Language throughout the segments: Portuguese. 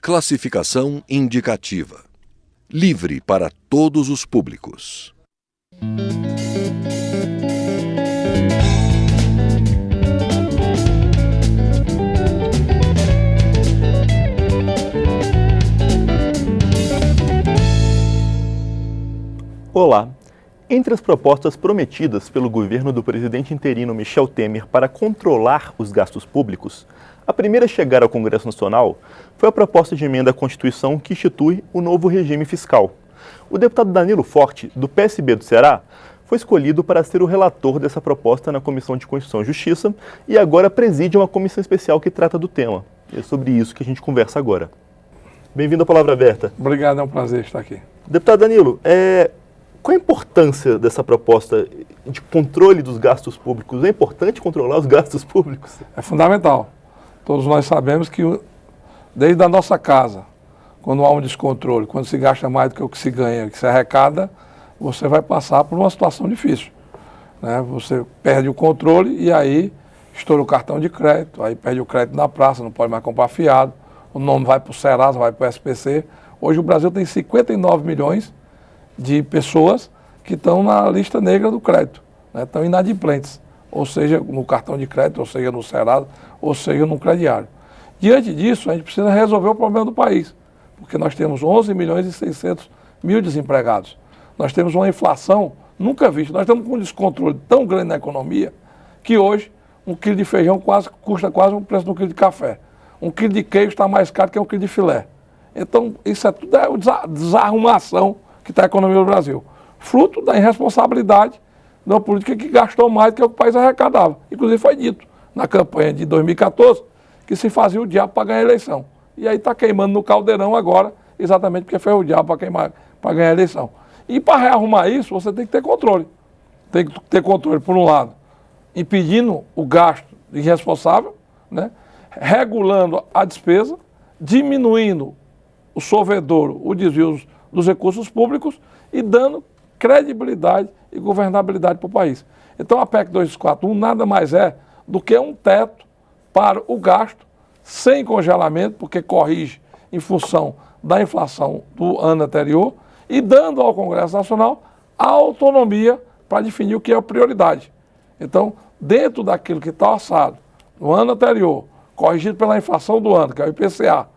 Classificação indicativa. Livre para todos os públicos. Olá! Entre as propostas prometidas pelo governo do presidente interino Michel Temer para controlar os gastos públicos, a primeira a chegar ao Congresso Nacional foi a proposta de emenda à Constituição que institui o novo regime fiscal. O deputado Danilo Forte, do PSB do Ceará, foi escolhido para ser o relator dessa proposta na Comissão de Constituição e Justiça e agora preside uma comissão especial que trata do tema. E é sobre isso que a gente conversa agora. Bem-vindo à Palavra Aberta. Obrigado, é um prazer estar aqui. Deputado Danilo, qual a importância dessa proposta de controle dos gastos públicos? É importante controlar os gastos públicos? É fundamental. Todos nós sabemos que, desde a nossa casa, quando há um descontrole, quando se gasta mais do que o que se ganha, o que se arrecada, você vai passar por uma situação difícil, né? Você perde o controle e aí estoura o cartão de crédito, aí perde o crédito na praça, não pode mais comprar fiado, o nome vai para o Serasa, vai para o SPC. Hoje o Brasil tem 59 milhões de pessoas que estão na lista negra do crédito, né? Estão inadimplentes, ou seja, no cartão de crédito, ou seja, no Serasa, ou seja, no crediário. Diante disso, a gente precisa resolver o problema do país, porque nós temos 11 milhões e 600 mil desempregados. Nós temos uma inflação nunca vista, nós estamos com um descontrole tão grande na economia que hoje um quilo de feijão custa quase o preço de um quilo de café. Um quilo de queijo está mais caro que um quilo de filé. Então, isso é tudo desarrumação que está a economia do Brasil. Fruto da irresponsabilidade de uma política que gastou mais do que o país arrecadava. Inclusive foi dito na campanha de 2014 que se fazia o diabo para ganhar a eleição. E aí está queimando no caldeirão agora, exatamente porque foi o diabo para ganhar a eleição. E para rearrumar isso, você tem que ter controle. Tem que ter controle, por um lado, impedindo o gasto irresponsável, né? Regulando a despesa, diminuindo o solvedouro, o desvio dos recursos públicos e dando credibilidade e governabilidade para o país. Então a PEC 241 nada mais é do que um teto para o gasto sem congelamento, porque corrige em função da inflação do ano anterior e dando ao Congresso Nacional a autonomia para definir o que é a prioridade. Então, dentro daquilo que está orçado no ano anterior, corrigido pela inflação do ano, que é o IPCA,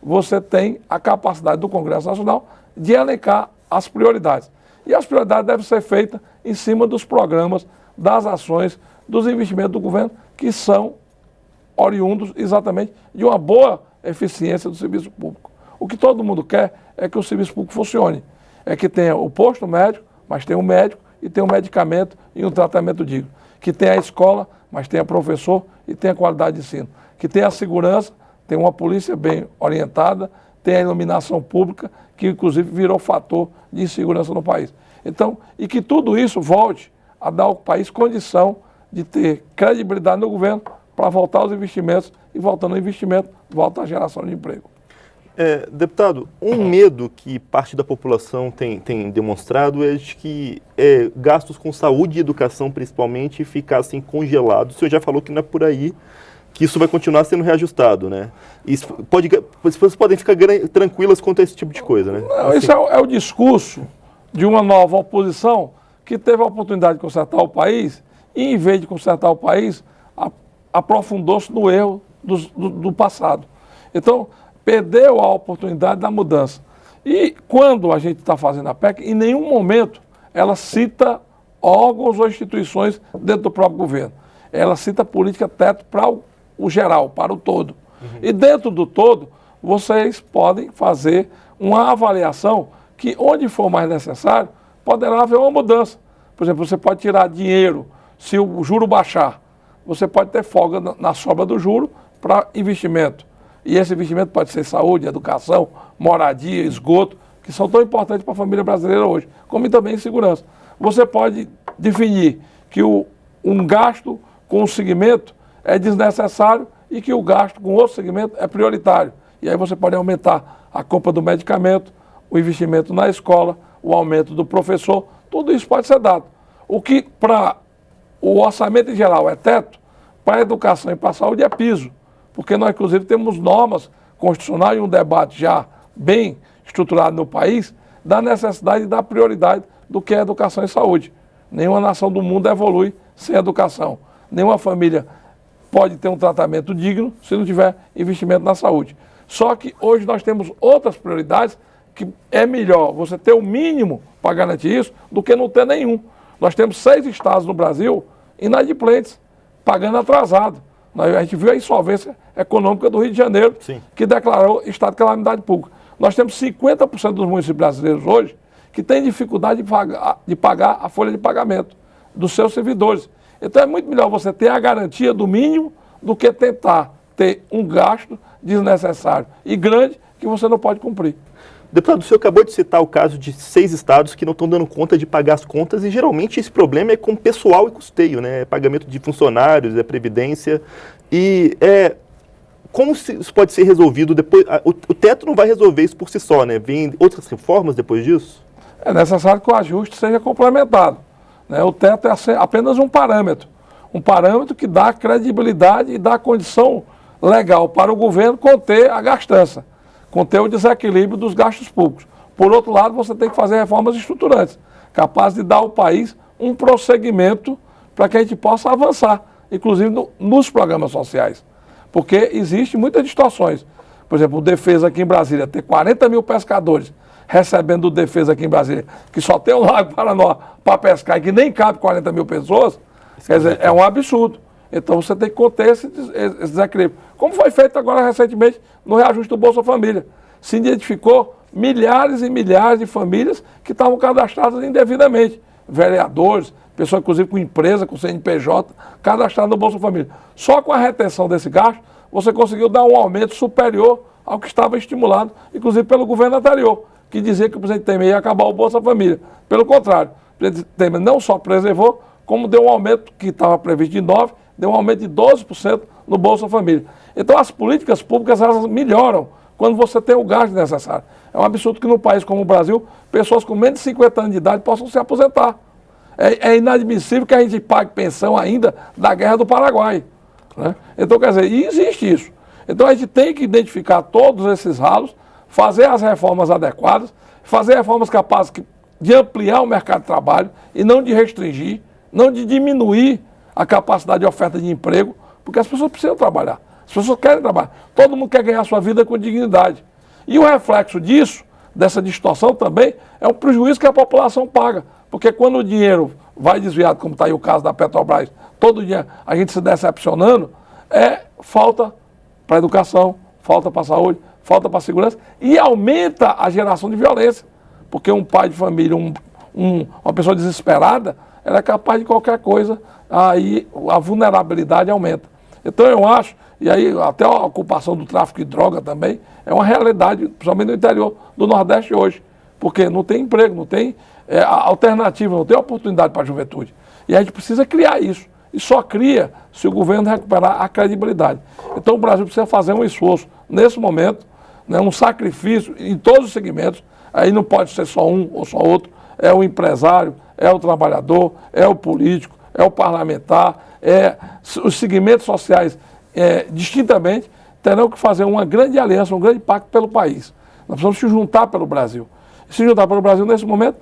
você tem a capacidade do Congresso Nacional de elencar as prioridades. E as prioridades devem ser feitas em cima dos programas, das ações, dos investimentos do governo, que são oriundos exatamente de uma boa eficiência do serviço público. O que todo mundo quer é que o serviço público funcione. É que tenha o posto médico, mas tenha um médico e tenha um medicamento e um tratamento digno. Que tenha a escola, mas tenha professor e tenha qualidade de ensino. Que tenha a segurança, tenha uma polícia bem orientada, tenha a iluminação pública, que inclusive virou fator de insegurança no país. Então, e que tudo isso volte a dar ao país condição de ter credibilidade no governo para voltar aos investimentos e voltando ao investimento, volta a geração de emprego. Deputado, um medo que parte da população tem demonstrado é de que gastos com saúde e educação, principalmente, ficassem congelados. O senhor já falou que não é por aí que isso vai continuar sendo reajustado, né? As pessoas podem ficar tranquilas quanto a esse tipo de coisa, né? Não, assim. Esse é o discurso de uma nova oposição que teve a oportunidade de consertar o país e, em vez de consertar o país, aprofundou-se no erro do passado. Então, perdeu a oportunidade da mudança. E quando a gente está fazendo a PEC, em nenhum momento ela cita órgãos ou instituições dentro do próprio governo. Ela cita política teto para o geral, para o todo. Uhum. E dentro do todo, vocês podem fazer uma avaliação que, onde for mais necessário, poderá haver uma mudança. Por exemplo, você pode tirar dinheiro se o juro baixar. Você pode ter folga na sobra do juro para investimento. E esse investimento pode ser saúde, educação, moradia, esgoto, que são tão importantes para a família brasileira hoje, como também segurança. Você pode definir que um gasto com um segmento é desnecessário e que o gasto com outro segmento é prioritário. E aí você pode aumentar a compra do medicamento, o investimento na escola, o aumento do professor, tudo isso pode ser dado. O que para o orçamento em geral é teto, para a educação e para a saúde é piso. Porque nós, inclusive, temos normas constitucional e um debate já bem estruturado no país, da necessidade de dar prioridade do que é educação e saúde. Nenhuma nação do mundo evolui sem educação. Nenhuma família pode ter um tratamento digno se não tiver investimento na saúde. Só que hoje nós temos outras prioridades que é melhor você ter o mínimo para garantir isso do que não ter nenhum. Nós temos 6 estados no Brasil inadimplentes, pagando atrasado. A gente viu a insolvência econômica do Rio de Janeiro, Sim, que declarou estado de calamidade pública. Nós temos 50% dos municípios brasileiros hoje que têm dificuldade de pagar a folha de pagamento dos seus servidores. Então é muito melhor você ter a garantia do mínimo do que tentar ter um gasto desnecessário e grande que você não pode cumprir. Deputado, o senhor acabou de citar o caso de 6 estados que não estão dando conta de pagar as contas, e geralmente esse problema é com pessoal e custeio, né? É pagamento de funcionários, é previdência. E como isso pode ser resolvido depois? O teto não vai resolver isso por si só, né? Vem outras reformas depois disso? É necessário que o ajuste seja complementado, né? O teto é apenas um parâmetro que dá credibilidade e dá condição legal para o governo conter a gastança, conter o desequilíbrio dos gastos públicos. Por outro lado, você tem que fazer reformas estruturantes, capazes de dar ao país um prosseguimento para que a gente possa avançar, inclusive nos programas sociais. Porque existem muitas distorções. Por exemplo, o Defesa aqui em Brasília, ter 40 mil pescadores recebendo o Defesa aqui em Brasília, que só tem um Lago Paranoá para pescar e que nem cabe 40 mil pessoas, quer dizer, é um absurdo. Então você tem que conter esse desequilíbrio. Como foi feito agora recentemente no reajuste do Bolsa Família. Se identificou milhares e milhares de famílias que estavam cadastradas indevidamente. Vereadores, pessoas inclusive com empresa, com CNPJ, cadastradas no Bolsa Família. Só com a retenção desse gasto, você conseguiu dar um aumento superior ao que estava estimulado, inclusive pelo governo anterior, que dizia que o presidente Temer ia acabar o Bolsa Família. Pelo contrário, o presidente Temer não só preservou, como deu um aumento que estava previsto de 9%, deu um aumento de 12% no Bolsa Família. Então as políticas públicas elas melhoram quando você tem o gasto necessário. É um absurdo que num país como o Brasil, pessoas com menos de 50 anos de idade possam se aposentar. É inadmissível que a gente pague pensão ainda da Guerra do Paraguai, né? Então, quer dizer, e existe isso. Então a gente tem que identificar todos esses ralos, fazer as reformas adequadas, fazer reformas capazes de ampliar o mercado de trabalho e não de restringir, não de diminuir a capacidade de oferta de emprego, porque as pessoas precisam trabalhar, as pessoas querem trabalhar, todo mundo quer ganhar sua vida com dignidade. E o reflexo disso, dessa distorção também, é um prejuízo que a população paga, porque quando o dinheiro vai desviado, como está aí o caso da Petrobras, todo dia a gente se decepcionando, falta para a educação, falta para a saúde, falta para a segurança e aumenta a geração de violência, porque um pai de família, uma pessoa desesperada, ela é capaz de qualquer coisa, aí a vulnerabilidade aumenta. Então eu acho, e aí até a ocupação do tráfico de droga também, é uma realidade, principalmente no interior do Nordeste hoje, porque não tem emprego, não tem alternativa, não tem oportunidade para a juventude. E a gente precisa criar isso. E só cria se o governo recuperar a credibilidade. Então o Brasil precisa fazer um esforço nesse momento, né, um sacrifício em todos os segmentos, aí não pode ser só um ou só outro, é o empresário, é o trabalhador, é o político, é o parlamentar, os segmentos sociais distintamente terão que fazer uma grande aliança, um grande pacto pelo país. Nós precisamos se juntar pelo Brasil. Se juntar pelo Brasil nesse momento,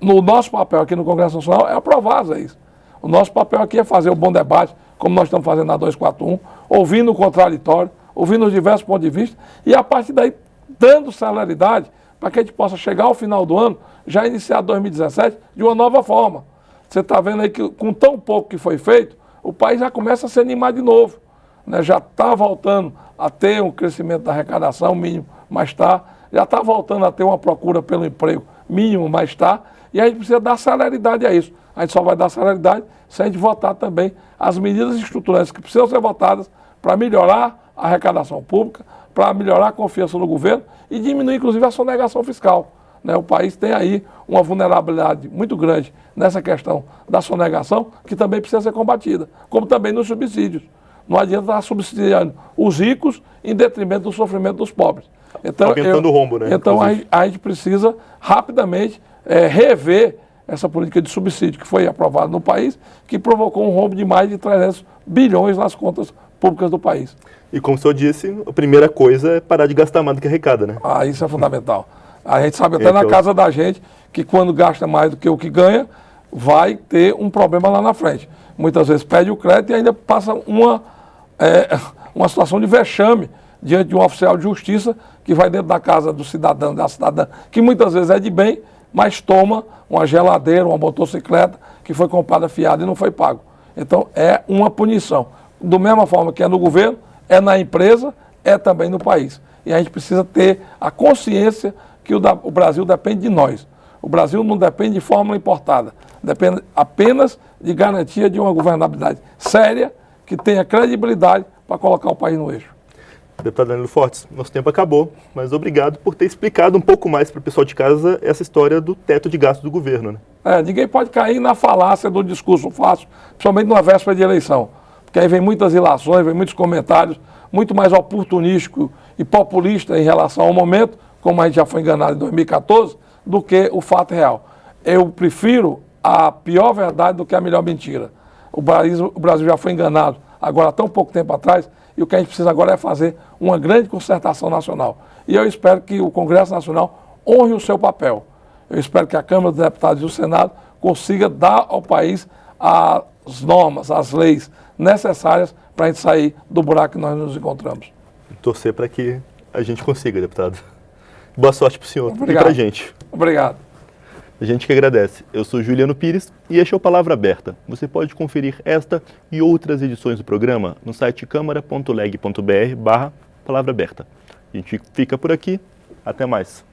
no nosso papel aqui no Congresso Nacional é aprovar as leis. O nosso papel aqui é fazer um bom debate, como nós estamos fazendo na 241, ouvindo o contraditório, ouvindo os diversos pontos de vista e a partir daí dando celeridade para que a gente possa chegar ao final do ano, já iniciar 2017 de uma nova forma. Você está vendo aí que com tão pouco que foi feito, o país já começa a se animar de novo, né? Já está voltando a ter um crescimento da arrecadação mínimo, mas está. Já está voltando a ter uma procura pelo emprego mínimo, mas está. E a gente precisa dar celeridade a isso. A gente só vai dar celeridade se a gente votar também as medidas estruturantes que precisam ser votadas para melhorar a arrecadação pública, para melhorar a confiança no governo e diminuir, inclusive, a sonegação fiscal, né? O país tem aí uma vulnerabilidade muito grande nessa questão da sonegação, que também precisa ser combatida, como também nos subsídios. Não adianta estar subsidiando os ricos em detrimento do sofrimento dos pobres. Então, aumentando o rombo, né? Então a gente precisa rapidamente rever essa política de subsídio que foi aprovada no país, que provocou um rombo de mais de 300 bilhões nas contas públicas do país. E como o senhor disse, a primeira coisa é parar de gastar mais do que arrecada, né? Ah, isso é fundamental. A gente sabe até na casa da gente que quando gasta mais do que o que ganha, vai ter um problema lá na frente. Muitas vezes pede o crédito e ainda passa uma situação de vexame diante de um oficial de justiça que vai dentro da casa do cidadão, da cidadã, que muitas vezes é de bem, mas toma uma geladeira, uma motocicleta que foi comprada fiada e não foi pago. Então é uma punição. Da mesma forma que é no governo, é na empresa, é também no país. E a gente precisa ter a consciência que o Brasil depende de nós. O Brasil não depende de fórmula importada, depende apenas de garantia de uma governabilidade séria, que tenha credibilidade para colocar o país no eixo. Deputado Danilo Fortes, nosso tempo acabou, mas obrigado por ter explicado um pouco mais para o pessoal de casa essa história do teto de gastos do governo, né? Ninguém pode cair na falácia do discurso fácil, principalmente numa véspera de eleição, porque aí vem muitas ilações, vem muitos comentários, muito mais oportunístico e populista em relação ao momento, como a gente já foi enganado em 2014, do que o fato real. Eu prefiro a pior verdade do que a melhor mentira. O Brasil já foi enganado agora há tão pouco tempo atrás, e o que a gente precisa agora é fazer uma grande concertação nacional. E eu espero que o Congresso Nacional honre o seu papel. Eu espero que a Câmara dos Deputados e o Senado consiga dar ao país as normas, as leis necessárias para a gente sair do buraco que nós nos encontramos. Torcer para que a gente consiga, deputado. Boa sorte para o senhor. Obrigado. E para a gente. Obrigado. A gente que agradece. Eu sou Juliano Pires e este é o Palavra Aberta. Você pode conferir esta e outras edições do programa no site câmara.leg.br/Palavra Aberta. A gente fica por aqui. Até mais.